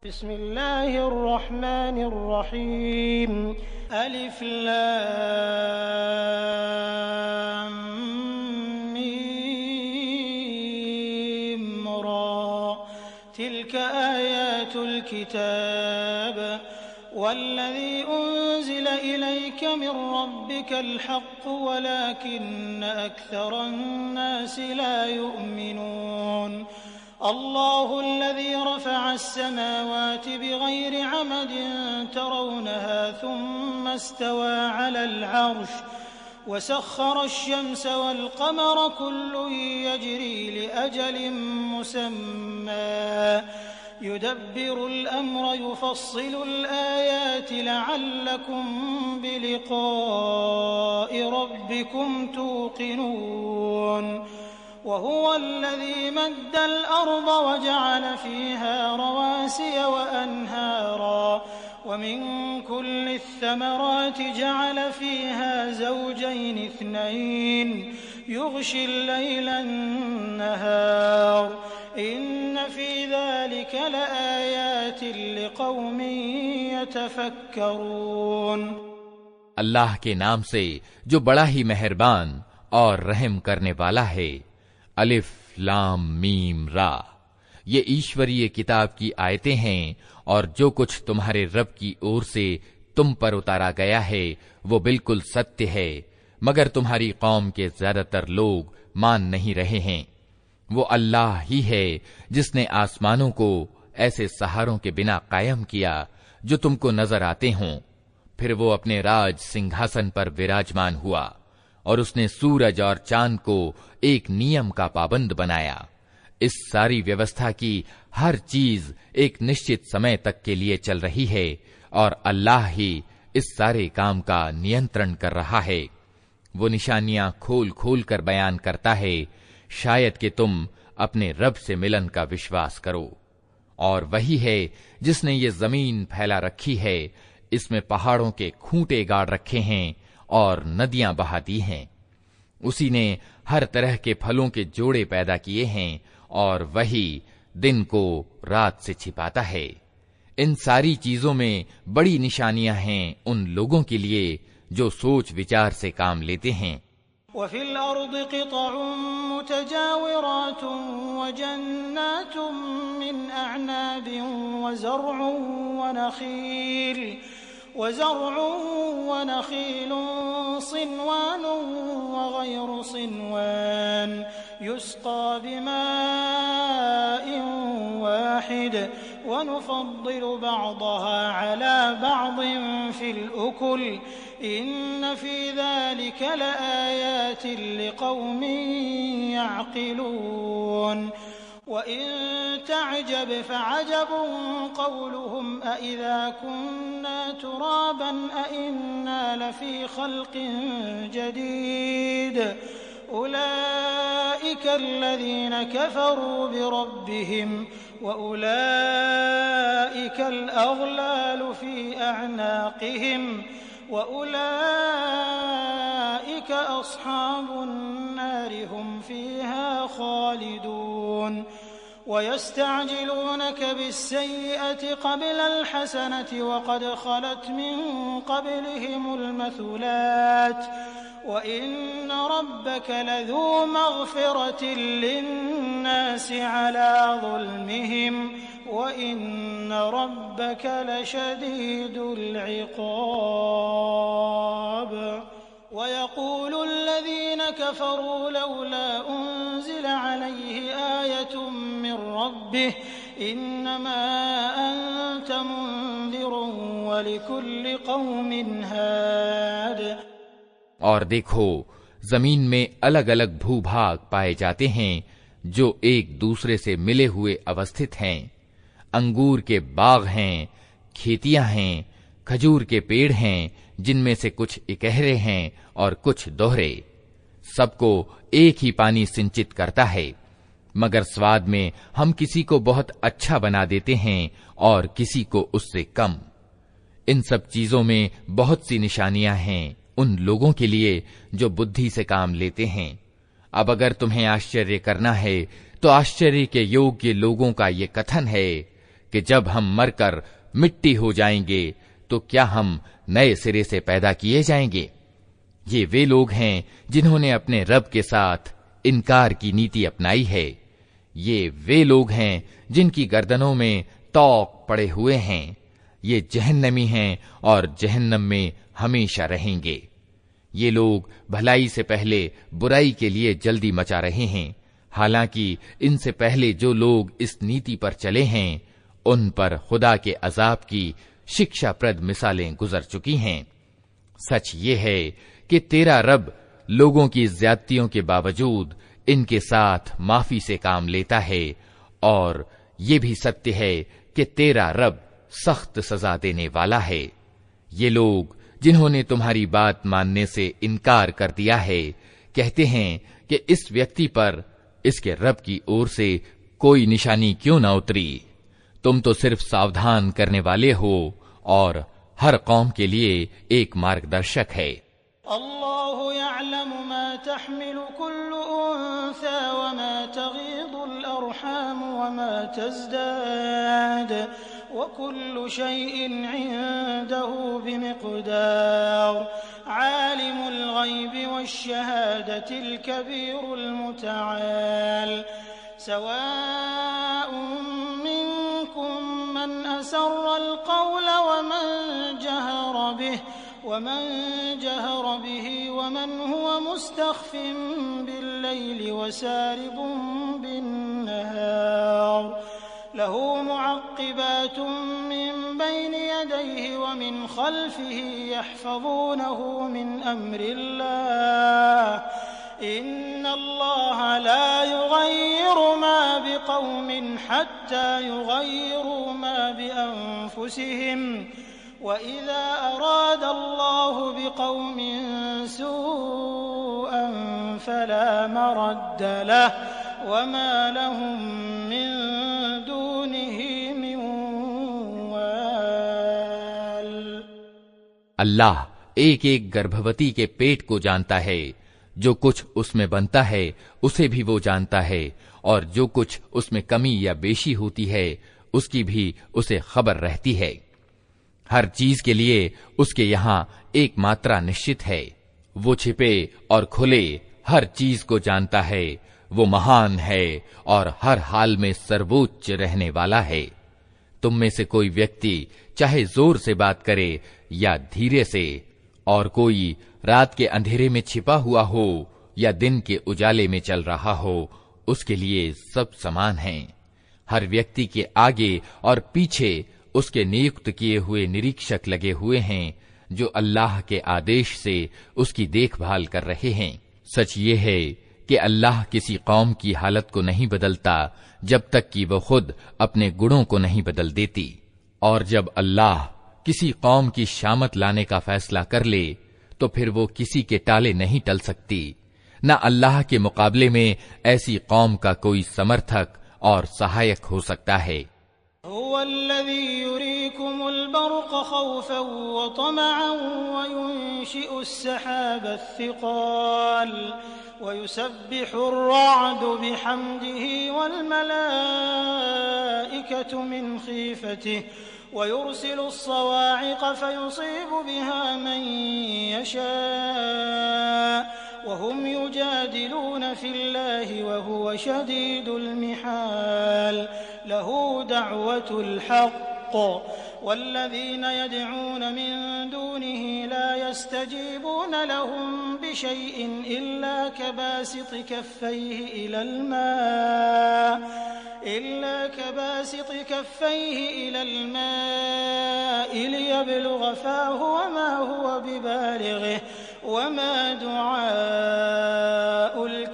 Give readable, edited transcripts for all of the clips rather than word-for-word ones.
बिस्मिल्लाहिर्रहमानिर्रहीम अलिफ लाम मीम रा तिल्क आयातुल किताब वल्लज़ी उन्ज़िल इलैक मिन रब्बिकल हक़्क़ वलाकिन्न अक्सरन्नासि ला युमिनून अल्लाहुल्लज़ी रफ़अस-समावाति बिग़ैरि अमदिन तरौनहा थुम्मा इस्तवा अलल अर्श वसख़्ख़र अश-शम्स वल क़मर कुल्लुन यजरी लिअजलिन मुसम्मा युदब्बिरुल अम्र युफ़स्सिलुल आयाति लअल्लकुम बिलिक़ाइ रब्बिकुम तूक़िनून वहुवल्लज़ी मद्दल अर्ज़ वजअल फ़ीहा रवासिय वअन्हारा वमिन कुल्लि थमराति जअल फ़ीहा ज़ौजैन इस्नैन युग़शिल लैला अन्नहार इन्न फ़ी ज़ालिक लआयातिन लिक़ौमिन यतफ़क्करून। अल्लाह के नाम से जो बड़ा ही मेहरबान और रहम करने वाला है। अलिफ लाम मीम रा, ये ईश्वरीय किताब की आयतें हैं और जो कुछ तुम्हारे रब की ओर से तुम पर उतारा गया है वो बिल्कुल सत्य है, मगर तुम्हारी कौम के ज्यादातर लोग मान नहीं रहे हैं। वो अल्लाह ही है जिसने आसमानों को ऐसे सहारों के बिना कायम किया जो तुमको नजर आते हों। फिर वो अपने राज सिंहासन पर विराजमान हुआ और उसने सूरज और चांद को एक नियम का पाबंद बनाया। इस सारी व्यवस्था की हर चीज एक निश्चित समय तक के लिए चल रही है और अल्लाह ही इस सारे काम का नियंत्रण कर रहा है। वो निशानियां खोल खोल कर बयान करता है, शायद कि तुम अपने रब से मिलन का विश्वास करो। और वही है जिसने ये जमीन फैला रखी है, इसमें पहाड़ों के खूंटे गाड़ रखे हैं और नदियां बहा दी हैं। उसी ने हर तरह के फलों के जोड़े पैदा किए हैं और वही दिन को रात से छिपाता है। इन सारी चीजों में बड़ी निशानियां हैं उन लोगों के लिए जो सोच विचार से काम लेते हैं। वफ़िल अर्दि क़ितअुन मुतजाविरातुन वजन्नातुन मिन अअनाबिन वज़र्उन वनख़ील सिनवान वग़ैरु सिनवान युस्क़ा बिमाइन वाहिद वनुफ़द्दिलु बअदहा अला बअदिन फ़िल उकुल इन्न फ़ी ज़ालिक लआयातिन लिक़ौमिन यअक़िलून। वइन तअजब फअजबुन क़ौलुहुम अइज़ा कुन्ना तुराबन अइन्ना लफ़ी ख़ल्क़िन जदीद उलाइका अल्लज़ीना कफ़रू बिरब्बिहिम वउलाइका अल-अग़लालु फ़ी अअनाक़िहिम वउलाइका अस्हाबुन नार हुम फ़ीहा ख़ालिदून। वयस्तअजिलूनक बिस्सय्यअति क़ब्ल अल-हसनति वक़द ख़लत मिन क़ब्लिहिमुल मथुलात वइन्न रब्बक लज़ू मग़फ़िरतिन लिन्नासि अला ज़ुल्मिहिम वइन्न रब्बक लशदीदुल इक़ाब। वयक़ूलु अल्लज़ीन कफ़रू लौला उन्ज़िल अलैहि आयतुन मिन रब्बिह इन्नमा अन्त मुन्ज़िरुन वलिकुल्लि क़ौमिन हाद। और देखो, जमीन में अलग अलग भूभाग पाए जाते हैं जो एक दूसरे से मिले हुए अवस्थित हैं। अंगूर के बाग हैं, खेतियां हैं, खजूर के पेड़ हैं जिनमें से कुछ इकहरे हैं और कुछ दोहरे। सबको एक ही पानी सिंचित करता है, मगर स्वाद में हम किसी को बहुत अच्छा बना देते हैं और किसी को उससे कम। इन सब चीजों में बहुत सी निशानियां हैं उन लोगों के लिए जो बुद्धि से काम लेते हैं। अब अगर तुम्हें आश्चर्य करना है तो आश्चर्य के योग्य लोगों का ये कथन है कि जब हम मरकर मिट्टी हो जाएंगे तो क्या हम नए सिरे से पैदा किए जाएंगे? ये वे लोग हैं जिन्होंने अपने रब के साथ इनकार की नीति अपनाई है। ये वे लोग हैं जिनकी गर्दनों में तौक पड़े हुए हैं। ये जहन्नमी हैं और जहन्नम में हमेशा रहेंगे। ये लोग भलाई से पहले बुराई के लिए जल्दी मचा रहे हैं, हालांकि इनसे पहले जो लोग इस नीति पर चले हैं उन पर खुदा के अजाब की शिक्षाप्रद मिसालें गुजर चुकी हैं। सच ये है कि तेरा रब लोगों की ज्यादतियों के बावजूद इनके साथ माफी से काम लेता है, और ये भी सत्य है कि तेरा रब सख्त सजा देने वाला है। ये लोग जिन्होंने तुम्हारी बात मानने से इनकार कर दिया है कहते हैं कि इस व्यक्ति पर इसके रब की ओर से कोई निशानी क्यों न उतरी। तुम तो सिर्फ सावधान करने वाले हो और हर कौम के लिए एक मार्गदर्शक है। अल्लाहु यअलमु मा तहमिलु कुल्लु उन्सा व मा तगीदुल अरहाम व मा तज़दाद व कुल्लु शैइन इंदहु बिमिक़दार आलिमुल गैबि वश्शहादतिल कबीरुल मुतआल सवाउन मिनकुम मन असर्रल क़ौल वमन जहर बिही वमन हुवा मुस्तख्फिन बिल्लैलि वसारिबुन बिन्नहार लहू मुअक्किबातुन मिन बैनि यदैहि व मिन खल्फिहि यहफ़ज़ूनहु मिन अम्रिल्लाह इन्नल्लाह ला युग़य्यिरु मा बिक़ौमिन हत्ता युग़य्यिरू मा बिअन्फुसिहिम वइज़ा अरादल्लाहु बिक़ौमिन सूअन फला मरद्द लहु वमा लहुम मिन दूनिही मिन वाल। अल्लाह एक एक गर्भवती के पेट को जानता है, जो कुछ उसमें बनता है उसे भी वो जानता है, और जो कुछ उसमें कमी या बेशी होती है उसकी भी उसे खबर रहती है। हर चीज के लिए उसके यहाँ एक मात्रा निश्चित है। वो छिपे और खुले हर चीज को जानता है। वो महान है और हर हाल में सर्वोच्च रहने वाला है। तुम में से कोई व्यक्ति चाहे जोर से बात करे या धीरे से, और कोई रात के अंधेरे में छिपा हुआ हो या दिन के उजाले में चल रहा हो, उसके लिए सब समान हैं। हर व्यक्ति के आगे और पीछे उसके नियुक्त किए हुए निरीक्षक लगे हुए हैं, जो अल्लाह के आदेश से उसकी देखभाल कर रहे हैं। सच ये है कि अल्लाह किसी कौम की हालत को नहीं बदलता जब तक कि वह खुद अपने गुणों को नहीं बदल देती, और जब अल्लाह किसी कौम की शामत लाने का फैसला कर ले तो फिर वो किसी के टाले नहीं टल सकती। न अल्लाह के मुकाबले में ऐसी कौम का कोई समर्थक और सहायक हो सकता है। हुवल्लज़ी युरीकुमुल बर्क़ खौफ़न व तमअन व युनशिउस सहाबस सिक़ाल व युसब्बिहुर रअदु बिहम्दिही वल मलाइकतु मिन खीफ़तिही व युरसिलुस सवा'iक़ फयुसीबु बिहा मन यशा' वहुम युजादिलून फिल्लाहि वहुव शदीदुल मिहाल लहू दअवतुल हक़्क़ वल्लज़ीन यदऊन मिन दूनिही ला यस्तजीबून लहुम बिशैइन इल्ला कबासिति कफ़्फ़ैहि इलल मा'i लियब्लुग़ फ़ाहु वमा हुवा बिबालिग़िहि वमा दुआउल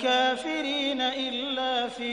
काफ़िरीन इल्ला फ़ी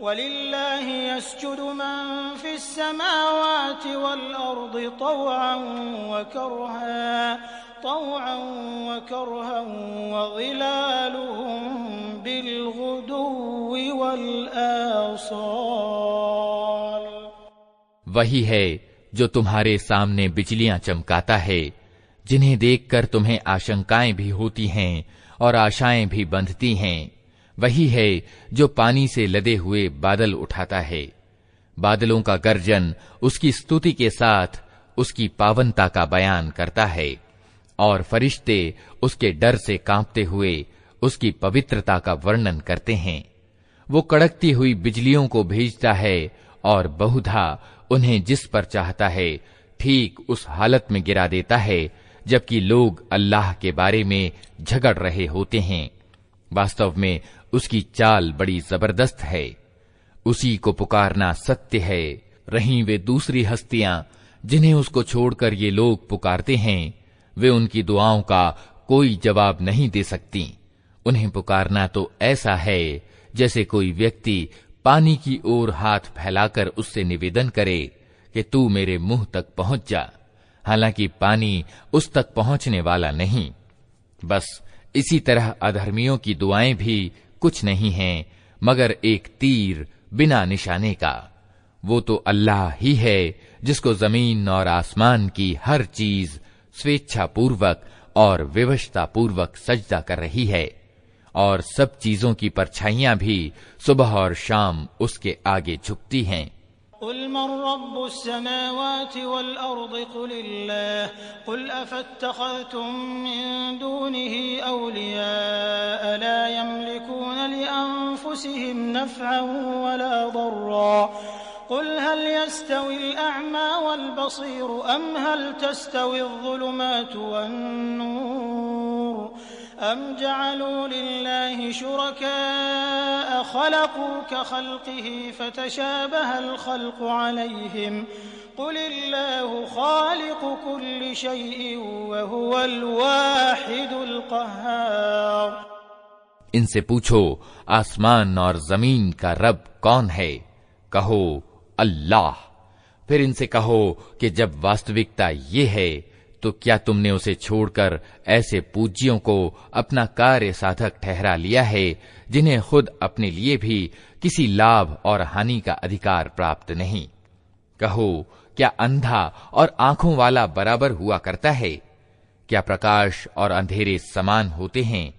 वलिल्लाहि यस्जुदु मन फ़िस समावाति वल अर्दि तौअन व करहन व ज़िलालुहुम बिलग़ुदुव्वि वल आसाल। वही है जो तुम्हारे सामने बिजलियां चमकाता है, जिन्हें देखकर तुम्हें आशंकाएं भी होती हैं और आशाएं भी बंधती हैं। वही है जो पानी से लदे हुए बादल उठाता है, बादलों का गर्जन उसकी स्तुति के साथ उसकी पावनता का बयान करता है, और फरिश्ते उसके डर से कांपते हुए उसकी पवित्रता का वर्णन करते हैं। वो कड़कती हुई बिजलियों को भेजता है और बहुधा उन्हें जिस पर चाहता है ठीक उस हालत में गिरा देता है जबकि लोग अल्लाह के बारे में झगड़ रहे होते हैं। वास्तव में उसकी चाल बड़ी जबरदस्त है। उसी को पुकारना सत्य है। रहीं वे दूसरी हस्तियां जिन्हें उसको छोड़कर ये लोग पुकारते हैं, वे उनकी दुआओं का कोई जवाब नहीं दे सकती। उन्हें पुकारना तो ऐसा है जैसे कोई व्यक्ति पानी की ओर हाथ फैलाकर उससे निवेदन करे कि तू मेरे मुंह तक पहुंच जा, हालांकि पानी उस तक पहुंचने वाला नहीं। बस इसी तरह अधर्मियों की दुआएं भी कुछ नहीं हैं मगर एक तीर बिना निशाने का। वो तो अल्लाह ही है जिसको जमीन और आसमान की हर चीज स्वेच्छापूर्वक और विवशतापूर्वक सजदा कर रही है, और सब चीजों की परछाइयां भी सुबह और शाम उसके आगे झुकती हैं। कुल मन रब्बुस समावाति वल अर्दि कुलिल्लाह कुल अफत्तखज़्तुम मिन दूनिही औलिया ला यमलिकून लिअन्फुसिहिम नफ़अन वला दर्रा कुल हल यस्तविल अअमा वल बसीर अम हल तस्तविल ज़ुलुमातु वन नूर अम जअलू लिल्लाहि शुरकाअ खलक़ू कखल्क़िही फतशाबहल ख़ल्क़ु अलैहिम कुलिल्लाहु ख़ालिक़ु कुल्लि शैइन वहुवल वाहिदुल क़ह्हार। इनसे पूछो आसमान और जमीन का रब कौन है? कहो अल्लाह। फिर इनसे कहो कि जब वास्तविकता ये है तो क्या तुमने उसे छोड़कर ऐसे पूज्यों को अपना कार्य साधक ठहरा लिया है जिन्हें खुद अपने लिए भी किसी लाभ और हानि का अधिकार प्राप्त नहीं? कहो क्या अंधा और आंखों वाला बराबर हुआ करता है? क्या प्रकाश और अंधेरे समान होते हैं?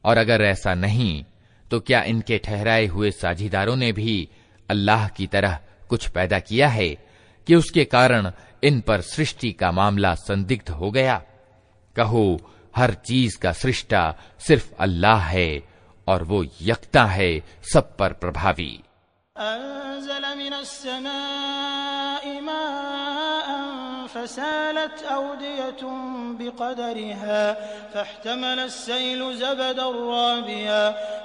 और अगर ऐसा नहीं तो क्या इनके ठहराए हुए साझीदारों ने भी अल्लाह की तरह कुछ पैदा किया है कि उसके कारण इन पर सृष्टि का मामला संदिग्ध हो गया? कहो हर चीज का सृष्टा सिर्फ अल्लाह है और वो यकता है, सब पर प्रभावी। अंज़ल मिनस समाई माअन फसालत औदियतुन बिक़दरिहा फहतमलस सैलु ज़बदन राबिया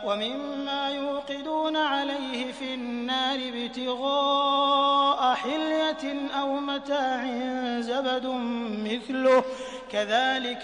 व मिम्मा युक़िदून अलैहि फिन्नारि इब्तिग़ाअ हिल्यतिन औ मताइन ज़बदुन मिस्लुहु कज़ालिक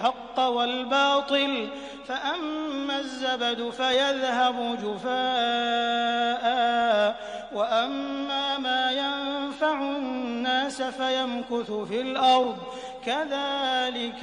हक़्क़ वल बातिल फ़अम्मा ज़बदु फ़यज़हबु जुफ़ाअ व अम्मा मा यन्फ़उन्नास फ़यमकुथु फ़िल अर्ज़ कज़ालिक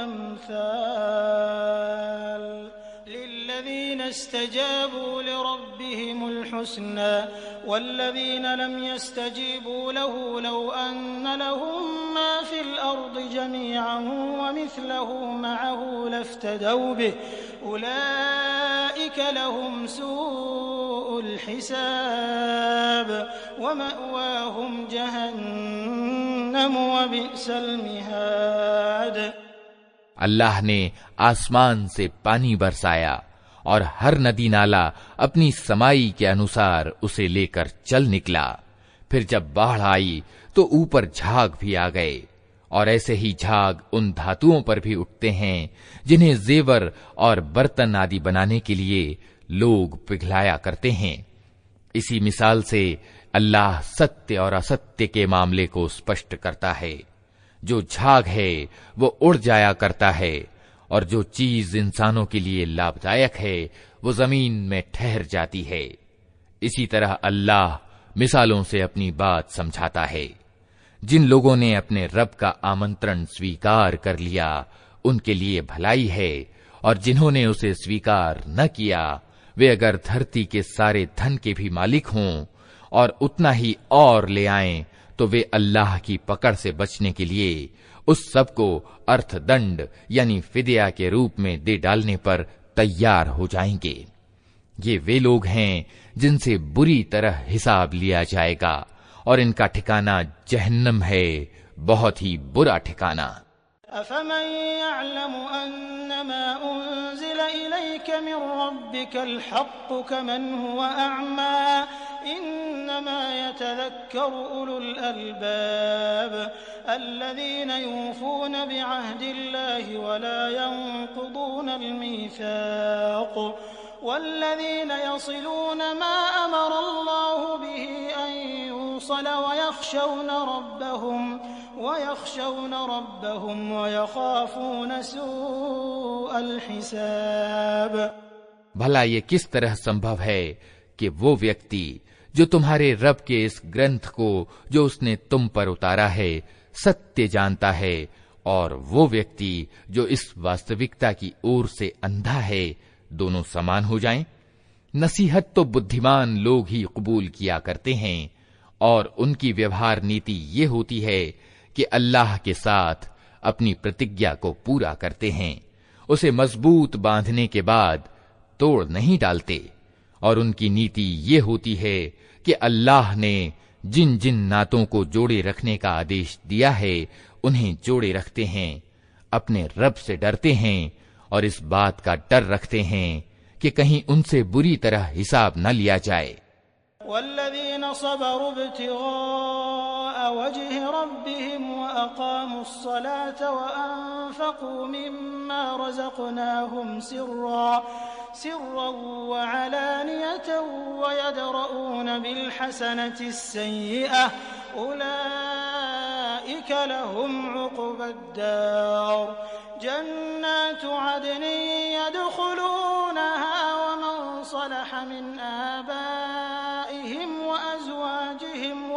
अम्साल लिल्लज़ीना इस्तजाबू लिरब्बिहिमुल हुस्ना वल्लज़ीना लम यस्तजीबू लहू लौ अन्न लहुम मा फ़िल अर्ज़ि जमीअन व मिस्लहु मअहु लफ्तदौ बिहि उलाइक लहुम सूउल हिसाब व मअवाहुम जहन्नम व बि'सल मिहाद। अल्लाह ने आसमान से पानी बरसाया और हर नदी नाला अपनी समाई के अनुसार उसे लेकर चल निकला। फिर जब बाढ़ आई तो ऊपर झाग भी आ गए, और ऐसे ही झाग उन धातुओं पर भी उठते हैं जिन्हें जेवर और बर्तन आदि बनाने के लिए लोग पिघलाया करते हैं। इसी मिसाल से अल्लाह सत्य और असत्य के मामले को स्पष्ट करता है। जो झाग है वो उड़ जाया करता है, और जो चीज इंसानों के लिए लाभदायक है वो जमीन में ठहर जाती है। इसी तरह अल्लाह मिसालों से अपनी बात समझाता है। जिन लोगों ने अपने रब का आमंत्रण स्वीकार कर लिया उनके लिए भलाई है, और जिन्होंने उसे स्वीकार न किया वे अगर धरती के सारे धन के भी मालिक हों और उतना ही और ले आएं तो वे अल्लाह की पकड़ से बचने के लिए उस सब को अर्थदंड यानी फिदिया के रूप में दे डालने पर तैयार हो जाएंगे। ये वे लोग हैं जिनसे बुरी तरह हिसाब लिया जाएगा और इनका ठिकाना जहन्नम है, बहुत ही बुरा ठिकाना। अफमन यअलमु अन्नमा उन्ज़िल इलैक मिन रब्बिकल हक़्क़ु कमन हुवा अअमा इन्नमा यतज़क्करु उलुल अलबाब अल्लज़ीना यूफ़ूना बिअहदिल्लाहि वला यंक़ुदूनल मीसाक़ वल्लज़ीना यसिलूना मा अमरल्लाहु बिही अन यूसल वयख़शौना रब्बहुम वयख़ाफ़ूना सूअल हिसाब। भला ये किस तरह संभव है कि वो व्यक्ति जो तुम्हारे रब के इस ग्रंथ को जो उसने तुम पर उतारा है सत्य जानता है, और वो व्यक्ति जो इस वास्तविकता की ओर से अंधा है, दोनों समान हो जाएं? नसीहत तो बुद्धिमान लोग ही कबूल किया करते हैं, और उनकी व्यवहार नीति ये होती है कि अल्लाह के साथ अपनी प्रतिज्ञा को पूरा करते हैं, उसे मजबूत बांधने के बाद तोड़ नहीं डालते। और उनकी नीति ये होती है कि अल्लाह ने जिन जिन नातों को जोड़े रखने का आदेश दिया है उन्हें जोड़े रखते हैं, अपने रब से डरते हैं और इस बात का डर रखते हैं कि कहीं उनसे बुरी तरह हिसाब न लिया जाए। वल्लज़ीना सबरू इब्तिग़ाअ वजहि रब्बिहिम व अक़ामुस्सलाता व अनफ़क़ू मिम्मा रज़क़नाहुम सिर्रन व अलानियतन व यदरऊन बिलहसनति अस्सय्यिअह उलाइक लहुम उक़बद्दार जन्नातु अदनिन यदख़ुलूनहा व मन सलह मिन आबाइहिम व अज़वाजिहिम व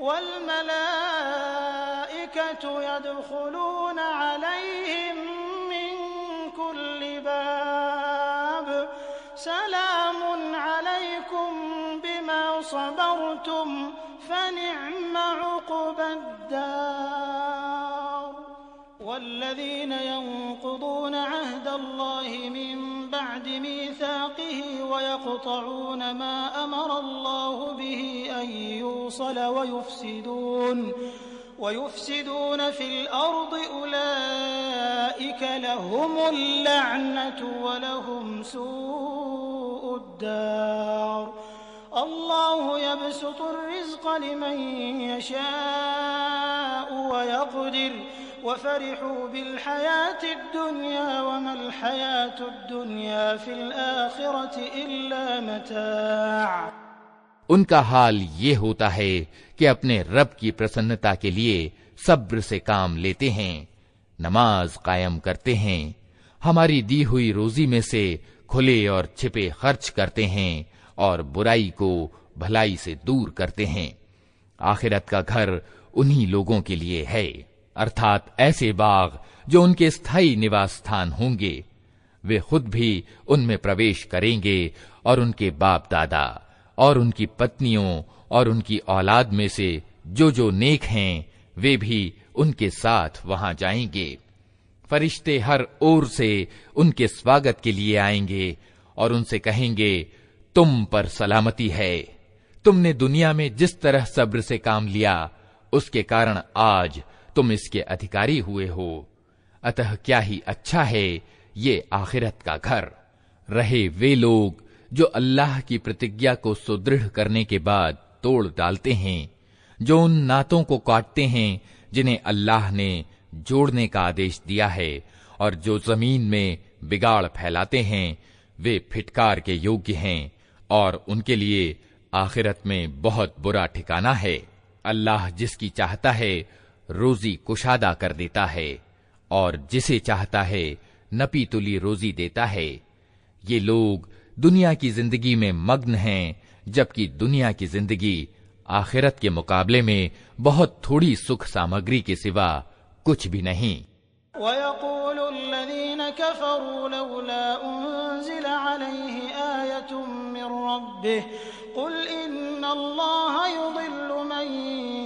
वल मलाइकतु यदख़ुलूना अलैहिम मिन कुल्लि बाब सलामुन अलैकुम बिमा सबरतुम फनिअम उक़बद्दार। वल्लज़ीना यंक़ुदूना अहदल्लाहि मिन बअदि मीसाक़िहि वयक़तऊना मा अमरल्लाहु बिहि अन यूसल वयुफ़्सिदून फिल अर्दि उलाइक लहुमुल लअनतु व लहुम सूउद्दार। अल्लाहु यबसुतुर रिज़्क़ लिमन यशाअु व यक़दिर वफ़रिहू बिलहयातिद दुनिया वमल हयातुद दुनिया फिल आखिरति इल्ला मताअ। उनका हाल ये होता है कि अपने रब की प्रसन्नता के लिए सब्र से काम लेते हैं, नमाज कायम करते हैं, हमारी दी हुई रोजी में से खुले और छिपे खर्च करते हैं और बुराई को भलाई से दूर करते हैं। आखिरत का घर उन्हीं लोगों के लिए है, अर्थात ऐसे बाग जो उनके स्थायी निवास स्थान होंगे। वे खुद भी उनमें प्रवेश करेंगे और उनके बाप दादा और उनकी पत्नियों और उनकी औलाद में से जो नेक हैं वे भी उनके साथ वहां जाएंगे। फरिश्ते हर ओर से उनके स्वागत के लिए आएंगे और उनसे कहेंगे, तुम पर सलामती है, तुमने दुनिया में जिस तरह सब्र से काम लिया उसके कारण आज तुम इसके अधिकारी हुए हो। अतः क्या ही अच्छा है ये आखिरत का घर। रहे वे लोग जो अल्लाह की प्रतिज्ञा को सुदृढ़ करने के बाद तोड़ डालते हैं, जो उन नातों को काटते हैं जिन्हें अल्लाह ने जोड़ने का आदेश दिया है, और जो जमीन में बिगाड़ फैलाते हैं, वे फिटकार के योग्य हैं और उनके लिए आखिरत में बहुत बुरा ठिकाना है। अल्लाह जिसकी चाहता है रोजी कुशादा कर देता है और जिसे चाहता है नपी तुली रोजी देता है। ये लोग दुनिया की जिंदगी में मग्न हैं, जबकि दुनिया की जिंदगी आखिरत के मुकाबले में बहुत थोड़ी सुख सामग्री के सिवा कुछ भी नहीं। वयक़ूलुल्लज़ीन कफ़रू लौला उन्ज़िला अलैहि आयतुम मिर रब्बिह क़ुल इन्नल्लाह युज़िल्लु मन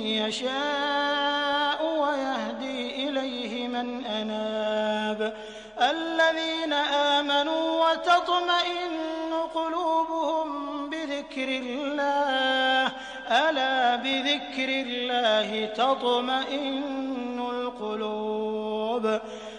यशाअ व यहदी इलैहि मन अनाब अल्लज़ीना आमनू व तत्मइन्नु क़ुलूबुहुम बिज़िक्रिल्लाह अला बिज़िक्रिल्लाहि तत्मइन्नुल क़ुलूब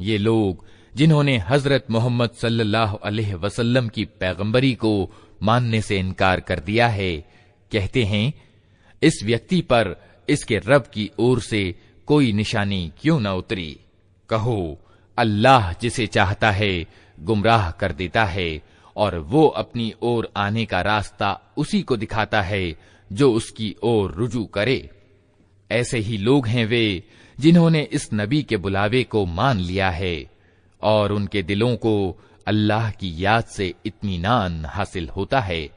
ये लोग जिन्होंने हजरत मोहम्मद सल्लल्लाहु अलैहि वसल्लम की पैगंबरी को मानने से इनकार कर दिया है, कहते हैं इस व्यक्ति पर इसके रब की ओर से कोई निशानी क्यों न उतरी। कहो अल्लाह जिसे चाहता है गुमराह कर देता है और वो अपनी ओर आने का रास्ता उसी को दिखाता है जो उसकी ओर रुजू करे। ऐसे ही लोग हैं वे जिन्होंने इस नबी के बुलावे को मान लिया है और उनके दिलों को अल्लाह की याद से इत्मीनान हासिल होता है।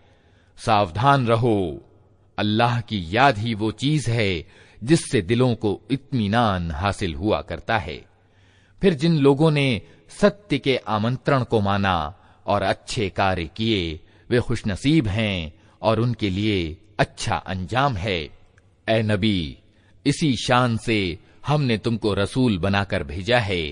सावधान रहो, अल्लाह की याद ही वो चीज है जिससे दिलों को इत्मीनान हासिल हुआ करता है। फिर जिन लोगों ने सत्य के आमंत्रण को माना और अच्छे कार्य किए वे खुशनसीब हैं और उनके लिए अच्छा अंजाम है। ए नबी, इसी शान से हमने तुमको रसूल बनाकर भेजा है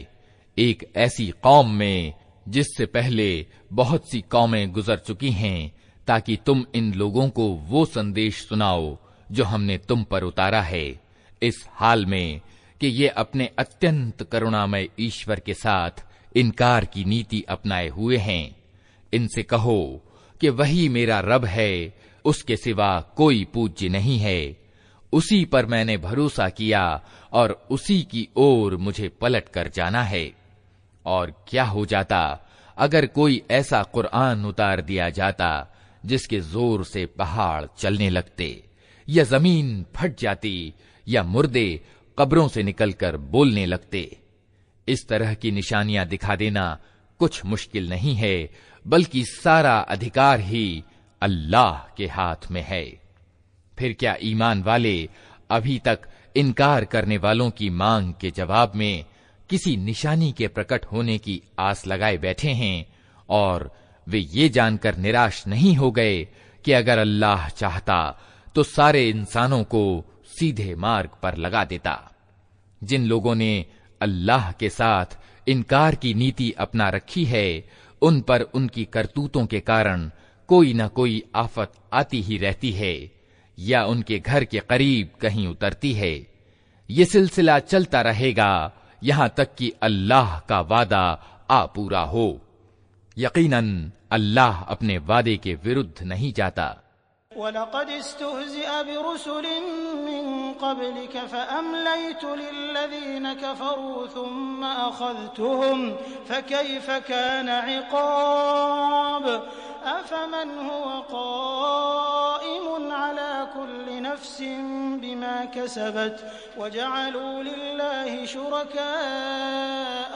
एक ऐसी कौम में जिससे पहले बहुत सी कौमें गुजर चुकी हैं, ताकि तुम इन लोगों को वो संदेश सुनाओ जो हमने तुम पर उतारा है, इस हाल में कि ये अपने अत्यंत करुणामय ईश्वर के साथ इनकार की नीति अपनाए हुए हैं। इनसे कहो कि वही मेरा रब है, उसके सिवा कोई पूज्य नहीं है, उसी पर मैंने भरोसा किया और उसी की ओर मुझे पलट कर जाना है। और क्या हो जाता अगर कोई ऐसा कुरान उतार दिया जाता जिसके जोर से पहाड़ चलने लगते या जमीन फट जाती या मुर्दे कब्रों से निकलकर बोलने लगते। इस तरह की निशानियां दिखा देना कुछ मुश्किल नहीं है, बल्कि सारा अधिकार ही अल्लाह के हाथ में है। फिर क्या ईमान वाले अभी तक इनकार करने वालों की मांग के जवाब में किसी निशानी के प्रकट होने की आस लगाए बैठे हैं और वे ये जानकर निराश नहीं हो गए कि अगर अल्लाह चाहता तो सारे इंसानों को सीधे मार्ग पर लगा देता। जिन लोगों ने अल्लाह के साथ इनकार की नीति अपना रखी है, उन पर उनकी करतूतों के कारण कोई न कोई आफत आती ही रहती है या उनके घर के करीब कहीं उतरती है। ये सिलसिला चलता रहेगा यहां तक कि अल्लाह का वादा आ पूरा हो। यकीनन अल्लाह अपने वादे के विरुद्ध नहीं जाता। वलक़द इस्तुहज़िअ बिरुसुलिन मिन क़ब्लिक फ़अम्लयतु लिल्लज़ीन कफ़रू थुम्म अख़ज़्तुहुम फ़कैफ़ कान इक़ाब अफ़मन हुव क़ाइमुन अला कुल्लि नफ़्सिन बिमा कसबत वजअलू लिल्लाहि शुरकाअ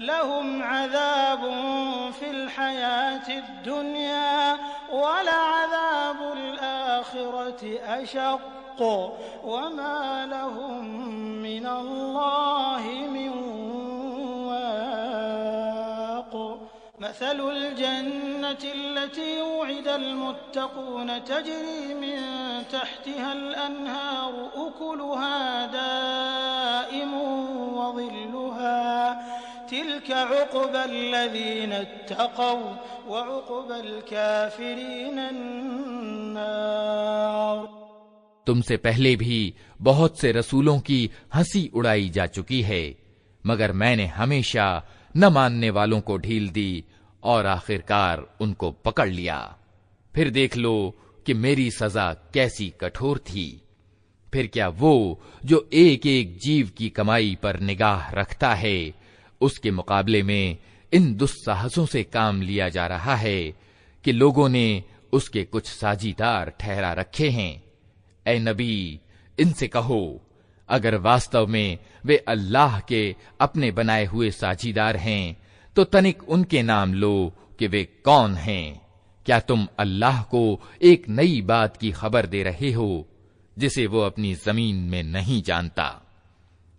लहुम अज़ाबुन फिल हयातिद दुनिया वलअज़ाबुल आखिरति अशक़्क़ वमा लहुम मिनल्लाहि मिन वाक़ मसलुल जन्नति अल्लती उइदल मुत्तक़ून तजरी मिन तहतिहल अन्हारु उकुलुहा दाइमुन व ज़िल्लुहा तिल्क उक़बल लज़ीना इत्तक़व व उक़बल काफ़िरीन अन्नार। तुमसे पहले भी बहुत से रसूलों की हंसी उड़ाई जा चुकी है, मगर मैंने हमेशा न मानने वालों को ढील दी और आखिरकार उनको पकड़ लिया। फिर देख लो कि मेरी सजा कैसी कठोर थी। फिर क्या वो जो एक एक जीव की कमाई पर निगाह रखता है, उसके मुकाबले में इन दुस्साहसों से काम लिया जा रहा है कि लोगों ने उसके कुछ साझीदार ठहरा रखे हैं। ऐ नबी, इनसे कहो, अगर वास्तव में वे अल्लाह के अपने बनाए हुए साझीदार हैं, तो तनिक उनके नाम लो कि वे कौन हैं। क्या तुम अल्लाह को एक नई बात की खबर दे रहे हो जिसे वो अपनी जमीन में नहीं जानता?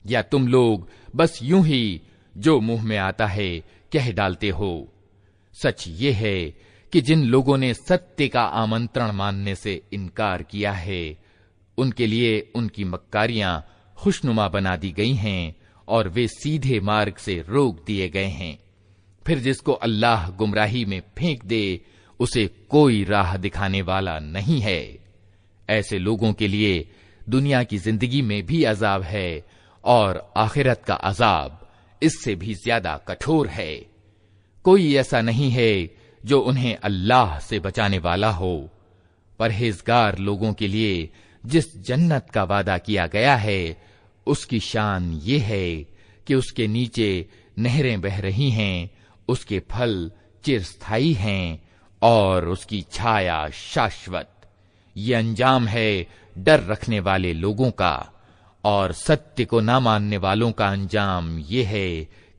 या तुम लोग बस यूं ही जो मुंह में आता है कह डालते हो? सच ये है कि जिन लोगों ने सत्य का आमंत्रण मानने से इनकार किया है, उनके लिए उनकी मक्कारियां खुशनुमा बना दी गई हैं और वे सीधे मार्ग से रोक दिए गए हैं। फिर जिसको अल्लाह गुमराही में फेंक दे, उसे कोई राह दिखाने वाला नहीं है। ऐसे लोगों के लिए दुनिया की जिंदगी में भी अजाब है और आखिरत का अजाब इससे भी ज्यादा कठोर है। कोई ऐसा नहीं है जो उन्हें अल्लाह से बचाने वाला हो। परहेजगार लोगों के लिए जिस जन्नत का वादा किया गया है, उसकी शान ये है कि उसके नीचे नहरें बह रही हैं, उसके फल चिरस्थायी हैं और उसकी छाया शाश्वत। ये अंजाम है डर रखने वाले लोगों का, और सत्य को ना मानने वालों का अंजाम ये है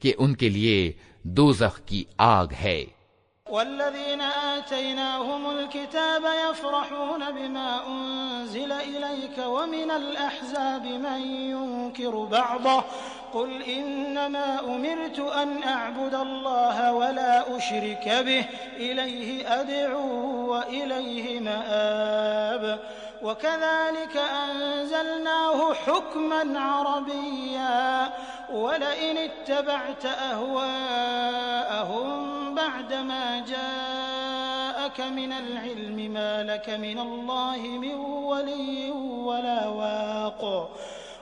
कि उनके लिए दोज़ख की आग है। वल्लज़ीना आतैनाहुमुल किताब यफ़रहून बिमा उन्ज़िल इलैक व मिनल अहज़ाबि मन युनकिरु बअदह कुल इन्नमा उमिरतु अन अअबुदल्लाह व ला उश्रिक बिहि इलैहि अद'ू व इलैहि मआब वकज़ालिक अंज़लनाहु हुक्मन अरबिय्या वलइन इत्तबअत अहवाअहुम बअदमा जाअक मिनल इल्मि मा लक मिनल्लाहि मिन वलिय्यिन वला वाक़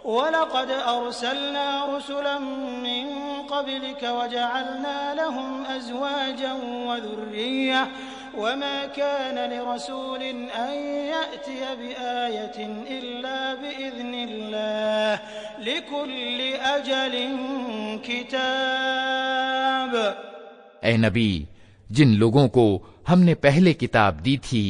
वलक़द अर्सलना रुसुलन मिन क़ब्लिक वजअलना लहुम अज़वाजन व ज़ुर्रिय्यah वमा कान लिरसूलिन अन यअतिय बिआयतिन इल्ला बिइज़्निल्लाह लिकुल्लि अजलिन किताब। ऐ नबी, जिन लोगों को हमने पहले किताब दी थी,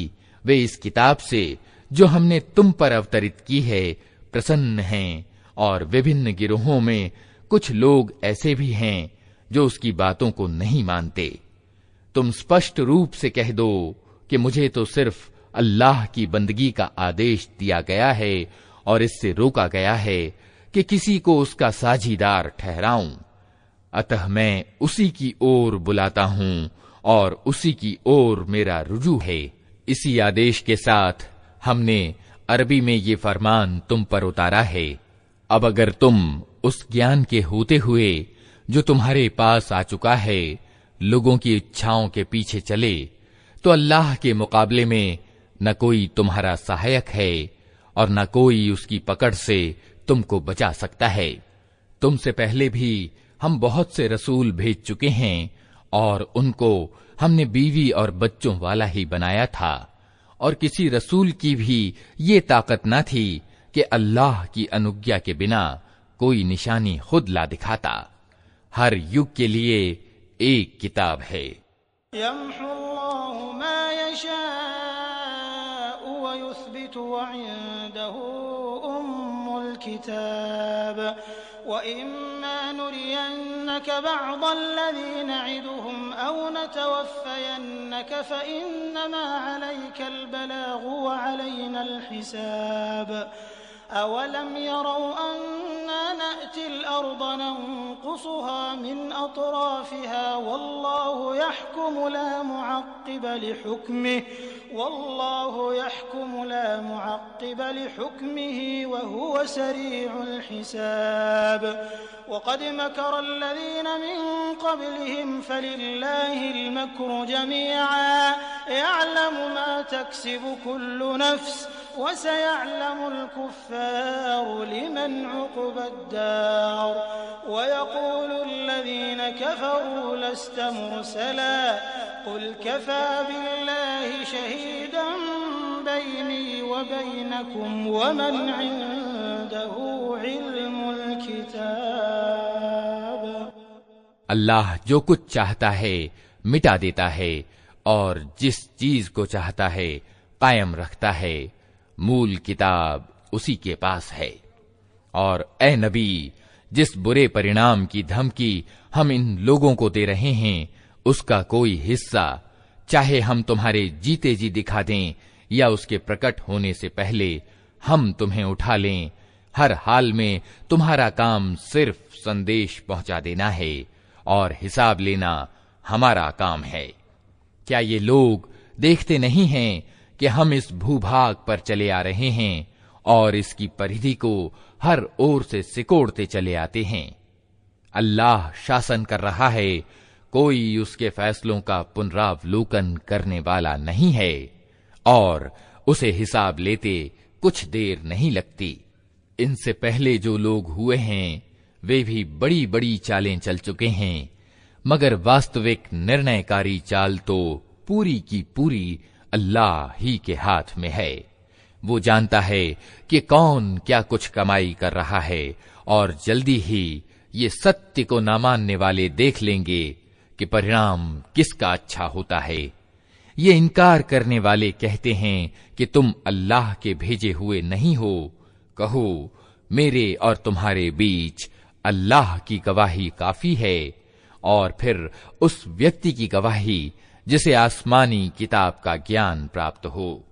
वे इस किताब से जो हमने तुम पर अवतरित की है प्रसन्न हैं, और विभिन्न गिरोहों में कुछ लोग ऐसे भी हैं जो उसकी बातों को नहीं मानते। तुम स्पष्ट रूप से कह दो कि मुझे तो सिर्फ अल्लाह की बंदगी का आदेश दिया गया है और इससे रोका गया है कि किसी को उसका साझीदार ठहराऊं। अतः मैं उसी की ओर बुलाता हूं और उसी की ओर मेरा रुजू है। इसी आदेश के साथ हमने अरबी में ये फरमान तुम पर उतारा है। अब अगर तुम उस ज्ञान के होते हुए जो तुम्हारे पास आ चुका है लोगों की इच्छाओं के पीछे चले, तो अल्लाह के मुकाबले में न कोई तुम्हारा सहायक है और न कोई उसकी पकड़ से तुमको बचा सकता है। तुमसे पहले भी हम बहुत से रसूल भेज चुके हैं और उनको हमने बीवी और बच्चों वाला ही बनाया था, और किसी रसूल की भी ये ताकत न थी कि अल्लाह की अनुज्ञा के बिना कोई निशानी खुद ला दिखाता। हर युग के लिए एक किताब है। यम्हुल्लाहु मा यशाअ व युस्बितु व इंदहु उम्मुल किताब व इम्मा नुरियन्नक बअदल्लज़ी नइदुहुम औ नतवफ़्फ़यन्नक फ़इन्नमा अलैकल बलागु व अलैनल हिसाब अवलम यरौ अन्ना नअतिल अर्द नंकुसुहा मिन अतराफिहा वल्लाहु यहकुमु ला मुअक्क़िब लिहुक्मिही व हुव सरीउल हिसाब वक़द मकरल्लज़ीन मिन क़ब्लिहिम फलिल्लाहिल मक्रु जमीअन यअलमु मा तक्सिबु कुल्लु नफ्स वसयअलमुल कुफ़्फ़ारु लिमन उक़बद्दार वयक़ूलुल्लज़ीन कफ़रू लस्त मुरसला क़ुल कफ़ा बिल्लाहि शहीदन बैनी व बैनकुम वमन इंदहु इल्मुल किताब। अल्लाह जो कुछ चाहता है मिटा देता है और जिस चीज को चाहता है कायम रखता है। मूल किताब उसी के पास है। और ए नबी, जिस बुरे परिणाम की धमकी हम इन लोगों को दे रहे हैं उसका कोई हिस्सा चाहे हम तुम्हारे जीते जी दिखा दें या उसके प्रकट होने से पहले हम तुम्हें उठा लें, हर हाल में तुम्हारा काम सिर्फ संदेश पहुंचा देना है और हिसाब लेना हमारा काम है। क्या ये लोग देखते नहीं हैं कि हम इस भूभाग पर चले आ रहे हैं और इसकी परिधि को हर ओर से सिकोड़ते चले आते हैं। अल्लाह शासन कर रहा है, कोई उसके फैसलों का पुनरावलोकन करने वाला नहीं है और उसे हिसाब लेते कुछ देर नहीं लगती। इनसे पहले जो लोग हुए हैं वे भी बड़ी बड़ी चालें चल चुके हैं, मगर वास्तविक निर्णयकारी चाल तो पूरी की पूरी अल्लाह ही के हाथ में है। वो जानता है कि कौन क्या कुछ कमाई कर रहा है और जल्दी ही ये सत्य को न मानने वाले देख लेंगे कि परिणाम किसका अच्छा होता है। ये इनकार करने वाले कहते हैं कि तुम अल्लाह के भेजे हुए नहीं हो। कहो, मेरे और तुम्हारे बीच अल्लाह की गवाही काफी है और फिर उस व्यक्ति की गवाही जिसे आसमानी किताब का ज्ञान प्राप्त हो।